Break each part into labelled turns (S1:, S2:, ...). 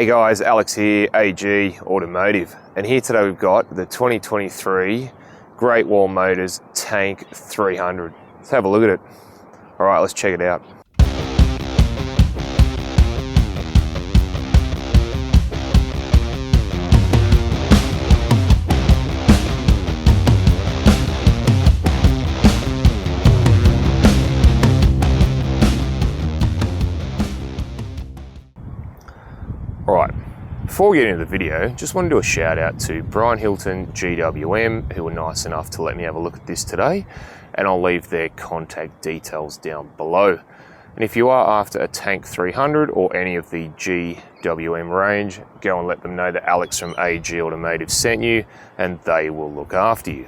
S1: Hey guys, Alex here, AG Automotive, and here today we've got the 2023 Great Wall Motors Tank 300. Let's have a look at it. All right, let's check it out. Alright, before we get into the video, just want to do a shout out to Brian Hilton, GWM, who were nice enough to let me have a look at this today, and I'll leave their contact details down below. And if you are after a Tank 300 or any of the GWM range, go and let them know that Alex from AG Automotive sent you, and they will look after you.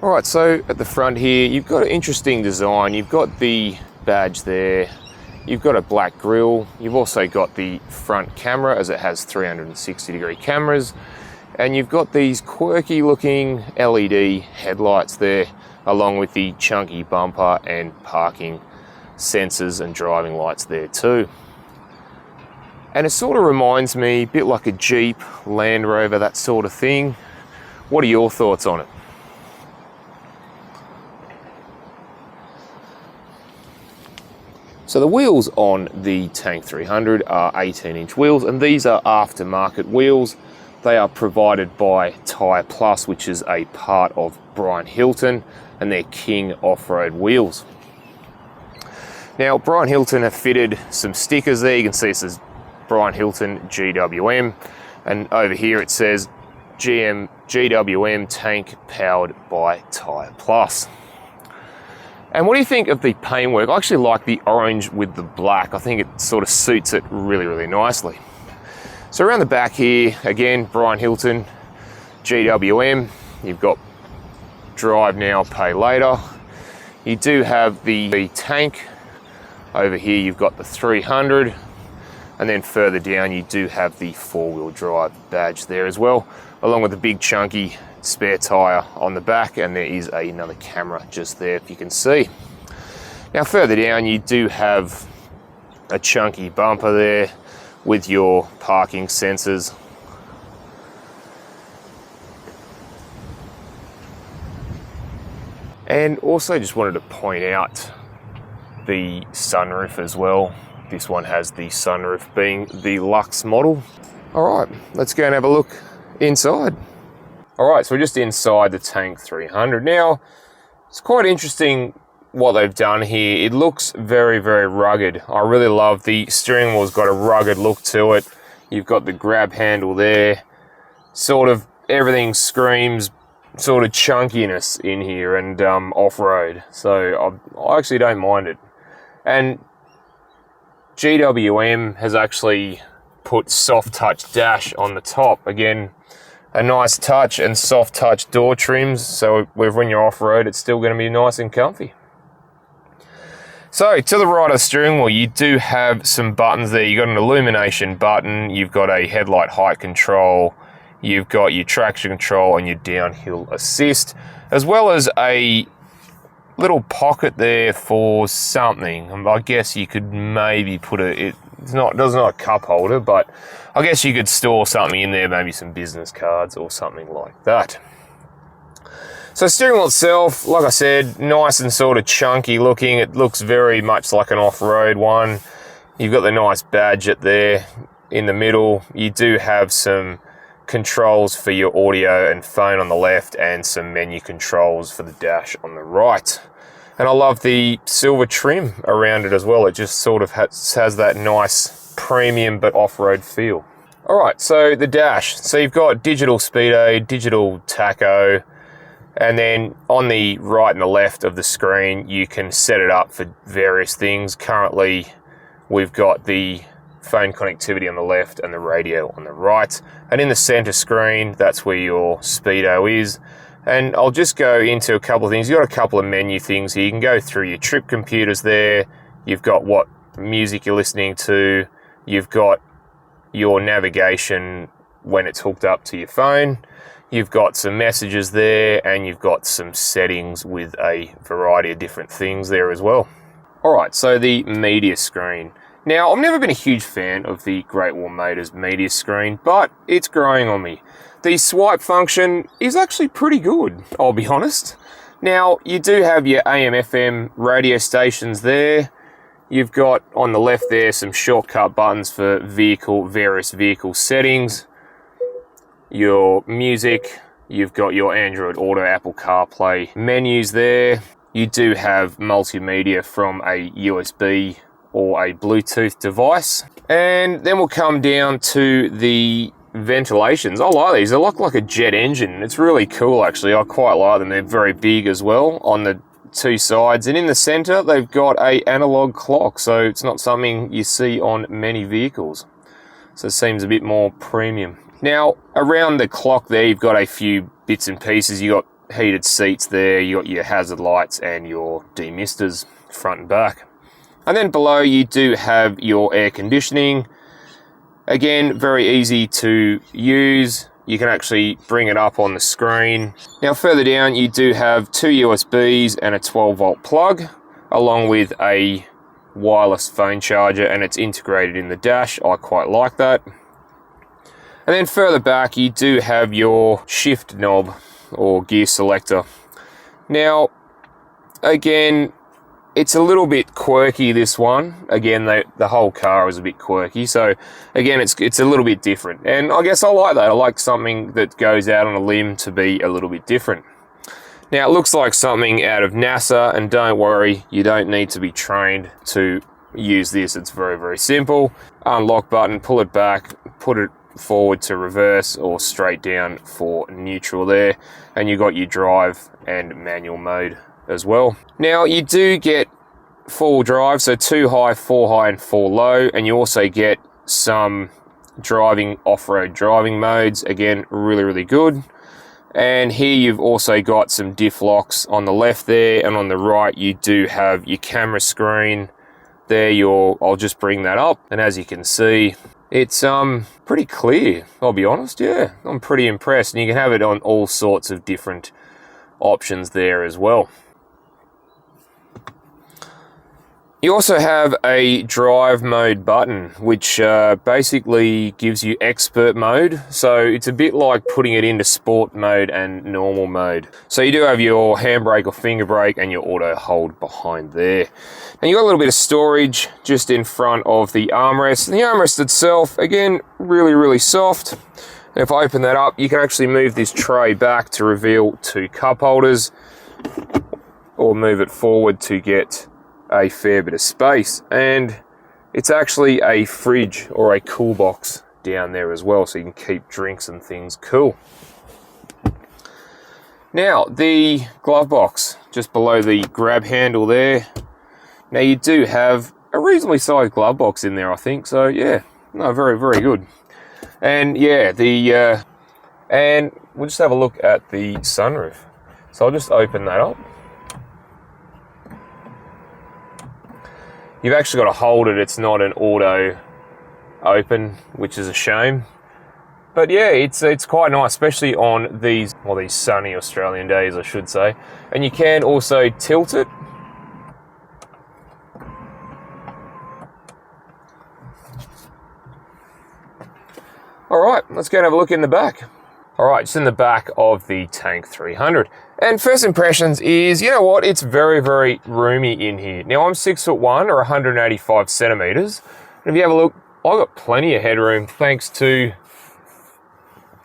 S1: Alright, so at the front here, you've got an interesting design. You've got the badge there. You've got a black grille. You've also got the front camera, as it has 360-degree cameras. And you've got these quirky looking LED headlights there, along with the chunky bumper and parking sensors and driving lights there too. And it sort of reminds me a bit like a Jeep, Land Rover, that sort of thing. What are your thoughts on it? So the wheels on the Tank 300 are 18-inch wheels, and these are aftermarket wheels. They are provided by Tyre Plus, which is a part of Brian Hilton, and they're King off-road wheels. Now, Brian Hilton have fitted some stickers there. You can see it says Brian Hilton GWM, and over here it says GWM Tank powered by Tyre Plus. And what do you think of the paintwork? I actually like the orange with the black. I think it sort of suits it really, really nicely. So around the back here, again, Brian Hilton, GWM. You've got drive now, pay later. You do have the Tank. Over here, you've got the 300. And then further down, you do have the four-wheel drive badge there as well, along with the big chunky spare tyre on the back, and there is another camera just there if you can see. Now further down you do have a chunky bumper there with your parking sensors. And also just wanted to point out the sunroof as well. This one has the sunroof being the Luxe model. Alright, let's go and have a look inside. Alright, so we're just inside the Tank 300. Now, it's quite interesting what they've done here. It looks very, very rugged. I really love the steering wheel's got a rugged look to it. You've got the grab handle there. Sort of everything screams sort of chunkiness in here and off-road. So I actually don't mind it. And GWM has actually put soft touch dash on the top. Again, a nice touch and soft touch door trims, so when you're off-road it's still going to be nice and comfy. So to the right of the steering wheel you do have some buttons there. You've got an illumination button, you've got a headlight height control, you've got your traction control and your downhill assist, as well as a little pocket there for something. I guess you could maybe put it's not a cup holder, but I guess you could store something in there, maybe some business cards or something like that. So steering wheel itself, like I said, nice and sort of chunky looking. It looks very much like an off-road one. You've got the nice badge there in the middle. You do have some controls for your audio and phone on the left, and some menu controls for the dash on the right. And I love the silver trim around it as well. It just sort of has that nice premium but off-road feel. Alright, so the dash. So you've got digital speedo, digital tacho, and then on the right and the left of the screen you can set it up for various things. Currently we've got the phone connectivity on the left and the radio on the right. And in the center screen, that's where your speedo is. And I'll just go into a couple of things. You've got a couple of menu things here. You can go through your trip computers there. You've got what music you're listening to. You've got your navigation when it's hooked up to your phone. You've got some messages there, and you've got some settings with a variety of different things there as well. All right, so the media screen. Now, I've never been a huge fan of the Great Wall Motors media screen, but it's growing on me. The swipe function is actually pretty good, I'll be honest. Now, you do have your AM/FM radio stations there. You've got on the left there some shortcut buttons for various vehicle settings. Your music, you've got your Android Auto, Apple CarPlay menus there. You do have multimedia from a USB or a Bluetooth device. And then we'll come down to the ventilations. I like these. They look like a jet engine. It's really cool, actually. I quite like them. They're very big as well on the two sides. And in the center, they've got a analog clock. So it's not something you see on many vehicles. So it seems a bit more premium. Now, around the clock there, you've got a few bits and pieces. You've got heated seats there. You've got your hazard lights and your demisters front and back. And then below, you do have your air conditioning. Again, very easy to use. You can actually bring it up on the screen. Now further down, you do have two USBs and a 12-volt plug, along with a wireless phone charger, and it's integrated in the dash. I quite like that. And then further back, you do have your shift knob or gear selector. Now, again, it's a little bit quirky, this one. Again, the whole car is a bit quirky. So again, it's a little bit different. And I guess I like that. I like something that goes out on a limb to be a little bit different. Now, it looks like something out of NASA, and don't worry, you don't need to be trained to use this. It's very, very simple. Unlock button, pull it back, put it forward to reverse or straight down for neutral there. And you've got your drive and manual mode as well. Now you do get 4-wheel drive, so 2 high, 4 high and 4 low, and you also get some driving off-road driving modes. Again, really, really good. And here you've also got some diff locks on the left there, and on the right you do have your camera screen there. I'll just bring that up, and as you can see, it's pretty clear, I'll be honest. Yeah, I'm pretty impressed, and you can have it on all sorts of different options there as well. You also have a drive mode button, which basically gives you expert mode. So it's a bit like putting it into sport mode and normal mode. So you do have your handbrake or finger brake and your auto hold behind there. And you've got a little bit of storage just in front of the armrest. And the armrest itself, again, really, really soft. And if I open that up, you can actually move this tray back to reveal 2 cup holders, or move it forward to get a fair bit of space. And it's actually a fridge or a cool box down there as well, so you can keep drinks and things cool. Now, the glove box just below the grab handle there. Now you do have a reasonably sized glove box in there, I think. So yeah, no, very, very good. And yeah, and we'll just have a look at the sunroof. So I'll just open that up. You've actually got to hold it. It's not an auto open, which is a shame. But yeah, it's quite nice, especially on these sunny Australian days, I should say. And you can also tilt it. All right, let's go and have a look in the back. All right, just in the back of the Tank 300. And first impressions is, you know what, it's very, very roomy in here. Now, I'm 6'1" or 185 centimeters. And if you have a look, I've got plenty of headroom thanks to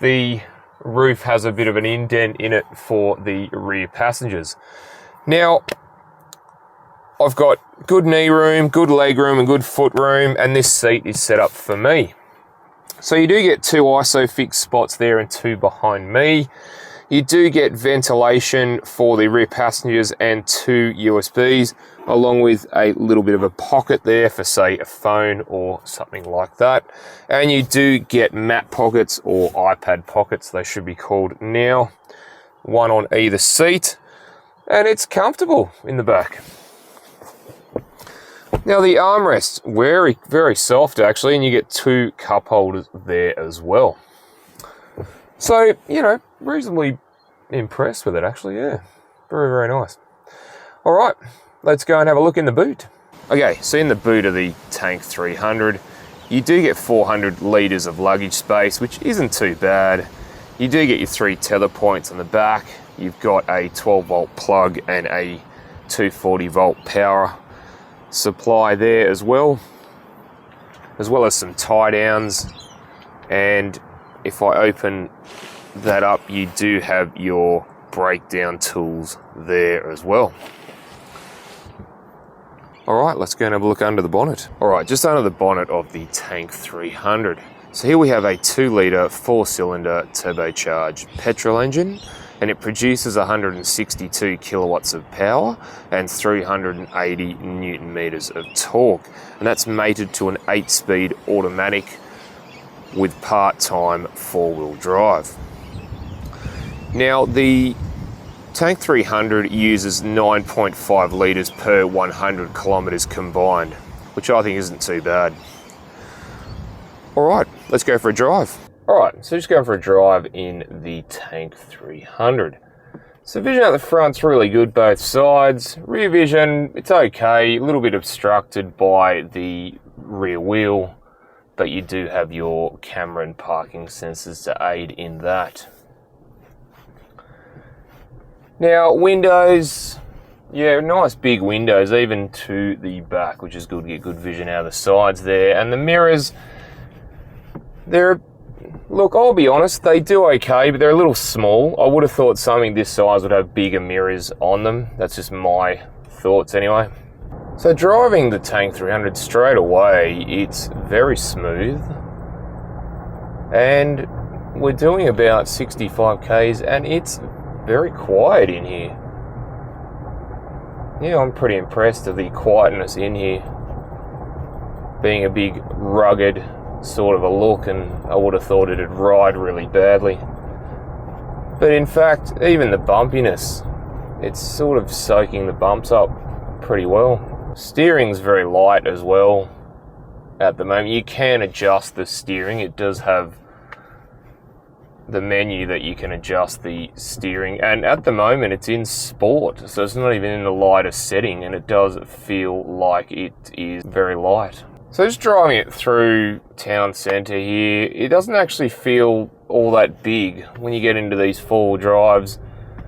S1: the roof has a bit of an indent in it for the rear passengers. Now, I've got good knee room, good leg room, and good foot room, and this seat is set up for me. So you do get 2 ISOFIX spots there and 2 behind me. You do get ventilation for the rear passengers and 2 USBs, along with a little bit of a pocket there for, say, a phone or something like that. And you do get mat pockets or iPad pockets, they should be called now. 1 on either seat, and it's comfortable in the back. Now the armrest, very, very soft actually, and you get 2 cup holders there as well. So, you know, reasonably impressed with it actually, yeah. Very, very nice. All right, let's go and have a look in the boot. Okay, so in the boot of the Tank 300, you do get 400 litres of luggage space, which isn't too bad. You do get your 3 tether points on the back. You've got a 12 volt plug and a 240 volt power supply there as well as some tie downs. And if I open that up, you do have your breakdown tools there as well. All right, let's go and have a look under the bonnet. All right, just under the bonnet of the Tank 300. So here we have a 2 litre 4-cylinder turbocharged petrol engine, and it produces 162 kilowatts of power and 380 newton meters of torque. And that's mated to an 8-speed automatic with part-time 4-wheel drive. Now the Tank 300 uses 9.5 litres per 100 kilometres combined, which I think isn't too bad. All right, let's go for a drive. All right, so just going for a drive in the Tank 300. So vision at the front's really good, both sides. Rear vision, it's okay, a little bit obstructed by the rear wheel, but you do have your camera and parking sensors to aid in that. Now, windows, yeah, nice big windows, even to the back, which is good to get good vision out of the sides there. And the mirrors, look, I'll be honest, they do okay, but they're a little small. I would have thought something this size would have bigger mirrors on them. That's just my thoughts anyway. So driving the Tank 300 straight away, it's very smooth. And we're doing about 65 Ks, and it's very quiet in here. Yeah, I'm pretty impressed of the quietness in here. Being a big rugged sort of a look, and I would have thought it'd ride really badly. But in fact, even the bumpiness, it's sort of soaking the bumps up pretty well. Steering's very light as well at the moment. You can adjust the steering. It does have the menu that you can adjust the steering, and at the moment it's in sport, so it's not even in the lightest setting, and it does feel like it is very light. So just driving it through town centre here, it doesn't actually feel all that big. When you get into these 4-wheel drives,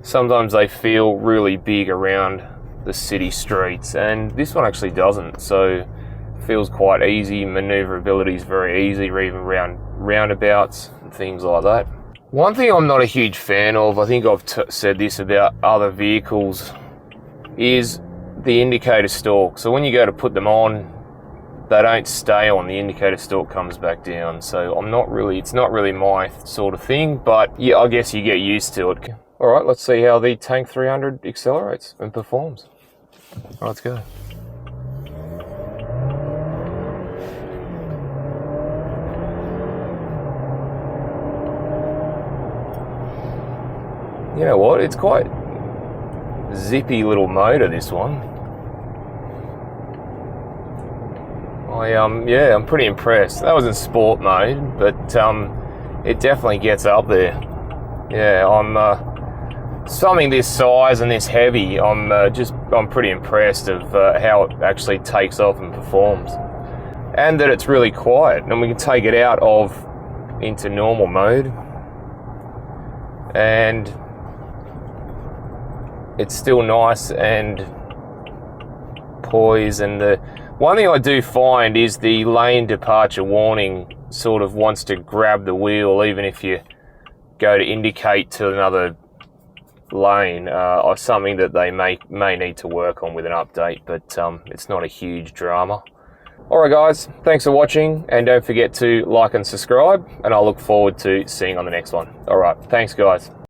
S1: sometimes they feel really big around the city streets, and this one actually doesn't, so it feels quite easy. Manoeuvrability is very easy, even around roundabouts and things like that. One thing I'm not a huge fan of, I think I've said this about other vehicles, is the indicator stalk. So when you go to put them on, they don't stay on, the indicator stalk comes back down. So it's not really my sort of thing, but yeah, I guess you get used to it. All right, let's see how the Tank 300 accelerates and performs. All right, let's go. You know what, it's quite zippy little motor, this one. Yeah, I'm pretty impressed. That was in sport mode, but it definitely gets up there. Yeah, I'm something this size and this heavy, I'm pretty impressed of how it actually takes off and performs. And that it's really quiet, and we can take it out into normal mode, and it's still nice and poised. And the one thing I do find is the lane departure warning sort of wants to grab the wheel even if you go to indicate to another lane, or something that they may need to work on with an update, but it's not a huge drama. Alright guys, thanks for watching, and don't forget to like and subscribe, and I'll look forward to seeing you on the next one. Alright, thanks guys.